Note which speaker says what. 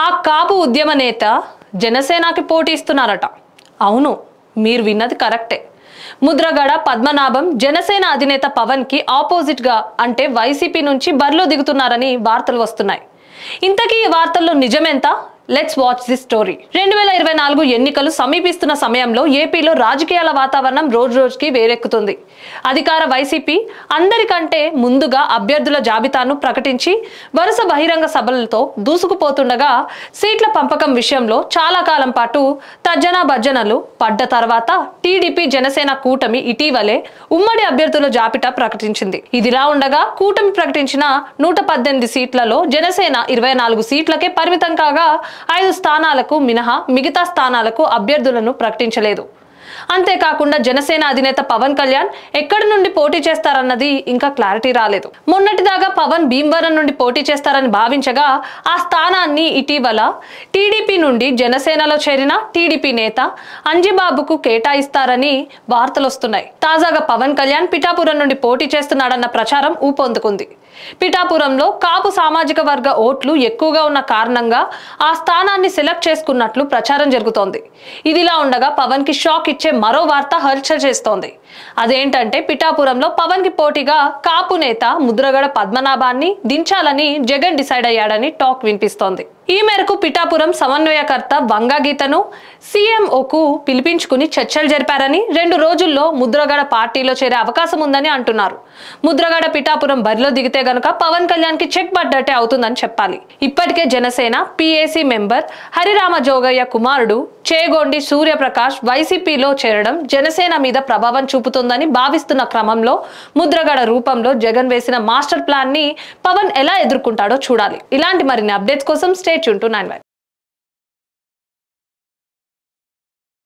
Speaker 1: ఆ కాపు ఉద్యమ నేత జనసేనకి పోటీ ఇస్తున్నారట. అవును, మీరు విన్నది కరెక్టే. ముద్రగడ పద్మనాభం జనసేన అధినేత పవన్ కి ఆపోజిట్ గా అంటే వైసీపీ నుంచి బరిలో దిగుతున్నారని వార్తలు వస్తున్నాయి. ఇంతకీ ఈ వార్తల్లో నిజమెంత? Let's watch this story. 2024 ఎన్నికలు సమీపిస్తున్న సమయంలో ఏపీలో రాజకీయాల వాతావరణం రోజు రోజుకి వేరెక్కుతుంది. అధికార వైసీపీ అందరికంటే ముందుగా అభ్యర్థుల జాబితాను ప్రకటించి వరుస బహిరంగ సభలతో దూసుకుపోతుండగా సీట్ల పంపకం విషయంలో చాలా కాలం పాటు తర్జనా భర్జనలు పడ్డ తర్వాత టీడీపీ జనసేన కూటమి ఇటీవలే ఉమ్మడి అభ్యర్థుల జాబితా ప్రకటించింది. ఇదిలా ఉండగా కూటమి ప్రకటించిన 118 సీట్లలో జనసేన 24 సీట్లకే పరిమితం కాగా 5 స్థానాలకు మినహా మిగతా స్థానాలకు అభ్యర్థులను ప్రకటించలేదు. అంతేకాకుండా జనసేన అధినేత పవన్ కళ్యాణ్ ఎక్కడి నుండి పోటీ చేస్తారన్నది ఇంకా క్లారిటీ రాలేదు. మొన్నటిదాకా పవన్ భీమవరం నుండి పోటీ చేస్తారని భావించగా ఆ స్థానాన్ని ఇటీవల టీడీపీ నుండి జనసేనలో చేరిన టీడీపీ నేత అంజిబాబుకు కేటాయిస్తారని వార్తలు వస్తున్నాయి. తాజాగా పవన్ కళ్యాణ్ పిఠాపురం నుండి పోటీ చేస్తున్నాడన్న ప్రచారం ఊపందుకుంది. పిఠాపురంలో కాపు సామాజిక వర్గ ఓట్లు ఎక్కువగా ఉన్న కారణంగా ఆ స్థానాన్ని సెలెక్ట్ చేసుకున్నట్లు ప్రచారం జరుగుతోంది. ఇదిలా ఉండగా పవన్ కి షాక్ ఇచ్చే మరో వార్త హల్చల్ చేస్తోంది. అదేంటంటే పిఠాపురంలో పవన్ కి పోటీగా కాపు నేత ముద్రగడ పద్మనాభాన్ని దించాలని జగన్ డిసైడ్ అయ్యాడని టాక్ వినిపిస్తోంది. ఈ మేరకు పిఠాపురం సమన్వయకర్త వంగా గీతను సీఎంఓకు పిలిపించుకుని చర్చలు జరిపారని 2 రోజుల్లో ముద్రగడ పార్టీలో చేరే అవకాశం ఉందని అంటున్నారు. ముద్రగడ పిఠాపురం బరిలో దిగితే గనుక పవన్ కళ్యాణ్ కి చెక్ పడ్డట్టే అవుతుందని చెప్పాలి. ఇప్పటికే జనసేన పిఏసీ మెంబర్ హరిరామ జోగయ్య కుమారుడు చేగొండి సూర్యప్రకాష్ వైసీపీలో చేరడం జనసేన మీద ప్రభావం చూపుతుందని భావిస్తున్న క్రమంలో ముద్రగడ రూపంలో జగన్ వేసిన మాస్టర్ ప్లాన్ ని పవన్ ఎలా ఎదుర్కొంటాడో చూడాలి. ఇలాంటి మరిన్ని అప్డేట్స్ కోసం స్టే ట్యూన్ టు 9 Live.